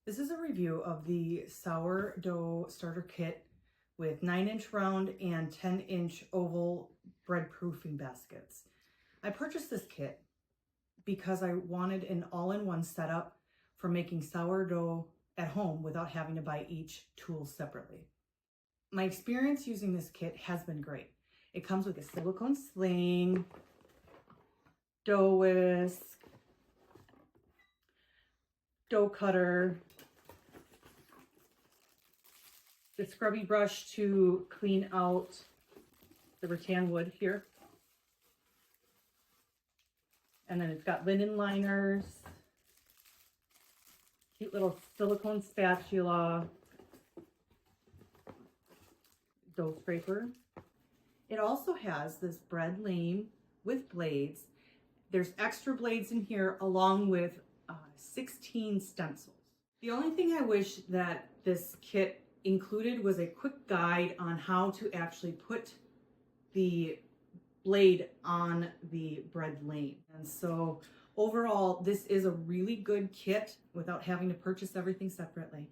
This is a review of the sourdough starter kit with 9-inch round and 10-inch oval bread proofing baskets. I purchased this kit because I wanted an all-in-one setup for making sourdough at home without having to buy each tool separately. My experience using this kit has been great. It comes with a silicone sling, dough whisk, dough cutter, the scrubby brush to clean out the rattan wood here. And then it's got linen liners, cute little silicone spatula, dough scraper. It also has this bread lame with blades. There's extra blades in here along with 16 stencils. The only thing I wish that this kit included was a quick guide on how to actually put the blade on the bread lane. And so overall, this is a really good kit without having to purchase everything separately.